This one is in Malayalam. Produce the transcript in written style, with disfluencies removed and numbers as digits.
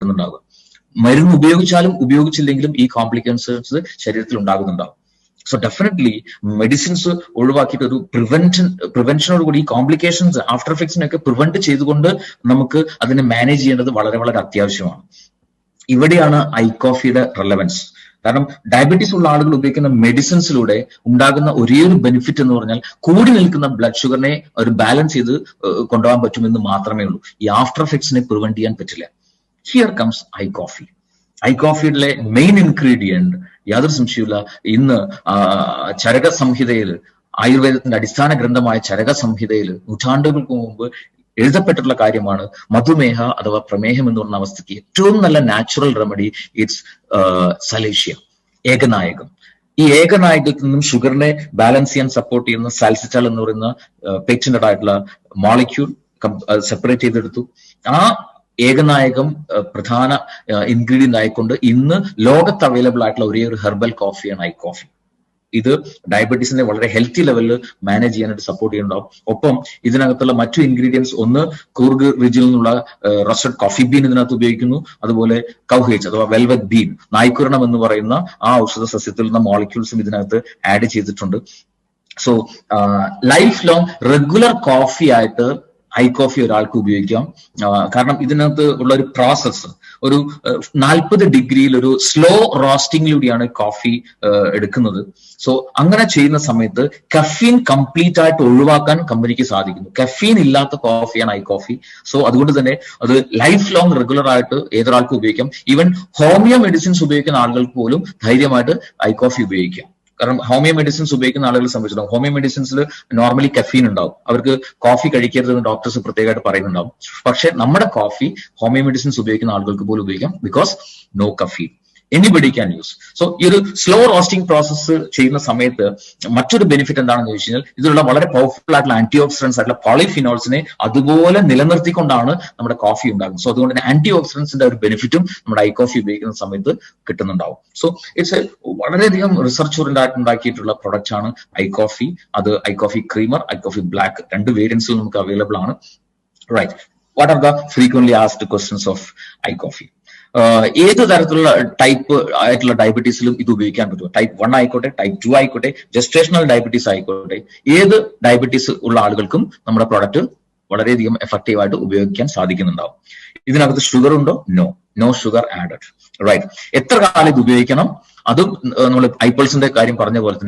കിട്ടുന്നുണ്ടാവുക. മരുന്ന് ഉപയോഗിച്ചാലും ഉപയോഗിച്ചില്ലെങ്കിലും ഈ കോംപ്ലിക്കേഷൻസ് ശരീരത്തിൽ ഉണ്ടാകുന്നുണ്ടാവും. സോ ഡെഫിനറ്റ്ലി മെഡിസിൻസ് ഒഴിവാക്കിയിട്ട് ഒരു പ്രിവെൻഷനോടുകൂടി ഈ കോംപ്ലിക്കേഷൻസ് ആഫ്റ്റർ എഫക്ട്സിനൊക്കെ പ്രിവെന്റ് ചെയ്തുകൊണ്ട് നമുക്ക് അതിനെ മാനേജ് ചെയ്യേണ്ടത് വളരെ വളരെ അത്യാവശ്യമാണ്. ഇവിടെയാണ് ഐ കോഫിയുടെ റെലവൻസ്. കാരണം ഡയബറ്റീസ് ഉള്ള ആളുകൾ ഉപയോഗിക്കുന്ന മെഡിസിൻസിലൂടെ ഉണ്ടാകുന്ന ഒരേ ഒരു ബെനിഫിറ്റ് എന്ന് പറഞ്ഞാൽ കൂടി നിൽക്കുന്ന ബ്ലഡ് ഷുഗറിനെ ഒരു ബാലൻസ് ചെയ്ത് കൊണ്ടുപോകാൻ പറ്റുമെന്ന് മാത്രമേ ഉള്ളൂ. ഈ ആഫ്റ്റർ എഫക്ട്സിനെ പ്രിവെന്റ് ചെയ്യാൻ പറ്റില്ല. Here comes I coffee. I കോഫിയിലെ മെയിൻ ഇൻഗ്രീഡിയന്റ് യാതൊരു സംശയമില്ല, ഇന്ന് ചരക സംഹിതയിൽ, ആയുർവേദത്തിന്റെ അടിസ്ഥാന ഗ്രന്ഥമായ ചരക സംഹിതയിൽ നൂറ്റാണ്ടുകൾക്ക് മുമ്പ് എഴുതപ്പെട്ടിട്ടുള്ള കാര്യമാണ് മധുമേഹ അഥവാ പ്രമേഹം എന്ന് പറഞ്ഞ അവസ്ഥയ്ക്ക് ഏറ്റവും നല്ല നാച്ചുറൽ റെമഡി ഇറ്റ്സ് സലേഷ്യ, ഏകനായകം. ഈ ഏകനായകത്തിൽ നിന്നും ഷുഗറിനെ ബാലൻസ് ചെയ്യാൻ സപ്പോർട്ട് ചെയ്യുന്ന സാൽസിറ്റാൾ എന്ന് പറയുന്ന പേറ്റന്റഡ് ആയിട്ടുള്ള മോളിക്യൂൾ സെപ്പറേറ്റ് ചെയ്തെടുത്തു. ആ ഏകനായകം പ്രധാന ഇൻഗ്രീഡിയന്റ് ആയിക്കൊണ്ട് ഇന്ന് ലോകത്ത് അവൈലബിൾ ആയിട്ടുള്ള ഒരേ ഒരു ഹെർബൽ കോഫിയാണ് ഐ കോഫി. ഇത് ഡയബറ്റീസിനെ വളരെ ഹെൽത്തി ലെവലിൽ മാനേജ് ചെയ്യാനായിട്ട് സപ്പോർട്ട് ചെയ്യുന്നുണ്ടാവും. ഒപ്പം ഇതിനകത്തുള്ള മറ്റു ഇൻഗ്രീഡിയൻസ്, ഒന്ന് കൂർഗ് റിജിൽ നിന്നുള്ള റോസ്റ്റഡ് കോഫി ബീൻ ഇതിനകത്ത് ഉപയോഗിക്കുന്നു. അതുപോലെ കൗഹേജ് അഥവാ വെൽവെറ്റ് ബീൻ, നായ്ക്കുരണം എന്ന് പറയുന്ന ആ ഔഷധ സസ്യത്തിൽ നിന്ന് മോളിക്യൂൾസും ഇതിനകത്ത് ആഡ് ചെയ്തിട്ടുണ്ട്. So life long regular coffee ആയിട്ട് ഐ കോഫി ഒരാൾക്ക് ഉപയോഗിക്കാം. കാരണം ഇതിനകത്ത് ഉള്ള ഒരു പ്രോസസ്സ് ഒരു 40 ഡിഗ്രിയിൽ ഒരു സ്ലോ റോസ്റ്റിംഗിലൂടെയാണ് കോഫി എടുക്കുന്നത്. സോ അങ്ങനെ ചെയ്യുന്ന സമയത്ത് കഫീൻ കംപ്ലീറ്റ് ആയിട്ട് ഒഴിവാക്കാൻ കമ്പനിക്ക് സാധിക്കുന്നു. കഫീൻ ഇല്ലാത്ത കോഫിയാണ് ഐ കോഫി. സോ അതുകൊണ്ട് തന്നെ അത് ലൈഫ് ലോങ് റെഗുലർ ആയിട്ട് ഏതൊരാൾക്കും ഉപയോഗിക്കാം. ഈവൻ ഹോമിയോ മെഡിസിൻസ് ഉപയോഗിക്കുന്ന ആളുകൾക്ക് പോലും ധൈര്യമായിട്ട് ഐ കോഫി ഉപയോഗിക്കാം. കാരണം ഹോമിയോ മെഡിസിൻസ് ഉപയോഗിക്കുന്ന ആളുകളെ സംബന്ധിച്ചിടത്തോളം ഹോമിയോ മെഡിസിൻസിൽ നോർമലി കഫീൻ ഉണ്ടാവും. അവർക്ക് കോഫി കഴിക്കരുതെന്ന് ഡോക്ടേഴ്സ് പ്രത്യേകമായിട്ട് പറയുന്നുണ്ടാവും. പക്ഷെ നമ്മുടെ കോഫി ഹോമിയോ മെഡിസിൻസ് ഉപയോഗിക്കുന്ന ആളുകൾക്ക് പോലും ഉപയോഗിക്കാം, because no caffeine. Anybody can use. So ഈ ഒരു സ്ലോ റോസ്റ്റിംഗ് പ്രോസസ്സ് ചെയ്യുന്ന സമയത്ത് മറ്റൊരു ബെനിഫിറ്റ് എന്താണെന്ന് ചോദിച്ചു കഴിഞ്ഞാൽ, ഇതിലുള്ള വളരെ പവർഫുൾ ആയിട്ടുള്ള ആന്റി ഓക്സിഡൻസ് ആയിട്ടുള്ള പോളിഫിനോൾസിനെ അതുപോലെ നിലനിർത്തിക്കൊണ്ടാണ് നമ്മുടെ കോഫി ഉണ്ടാകുന്നത്. സോ അതുകൊണ്ട് തന്നെ ആന്റി ഓക്സിഡൻസിന്റെ ഒരു ബെനിഫിറ്റും നമ്മുടെ ഐ കോഫി ഉപയോഗിക്കുന്ന സമയത്ത് കിട്ടുന്നുണ്ടാവും. സോ ഇറ്റ്സ് വളരെയധികം റിസർച്ച് ഓറിയന്റഡ് ഉണ്ടാക്കിയിട്ടുള്ള പ്രൊഡക്റ്റ് ആണ് ഐ കോഫി. അത് I coffee creamer, I coffee black, 2 വേരിയൻസിൽ നമുക്ക് അവൈലബിൾ ആണ്. Right, what are the frequently asked questions of I coffee? ഏത് തരത്തിലുള്ള ടൈപ്പ് ആയിട്ടുള്ള ഡയബറ്റീസിലും ഇത് ഉപയോഗിക്കാൻ പറ്റുമോ? ടൈപ്പ് 1 ആയിക്കോട്ടെ, ടൈപ്പ് 2 ആയിക്കോട്ടെ, ജസ്റ്റേഷണൽ ഡയബറ്റീസ് ആയിക്കോട്ടെ, ഏത് ഡയബറ്റീസ് ഉള്ള ആളുകൾക്കും നമ്മുടെ പ്രോഡക്റ്റ് വളരെയധികം എഫക്റ്റീവ് ആയിട്ട് ഉപയോഗിക്കാൻ സാധിക്കുന്നുണ്ടാവും. ഇതിനകത്ത് ഷുഗർ ഉണ്ടോ? No sugar added. റൈറ്റ്. എത്ര കാലം ഇത് ഉപയോഗിക്കണം? അതും നമ്മൾ ഐപൾസിന്റെ കാര്യം പറഞ്ഞ പോലെ തന്നെ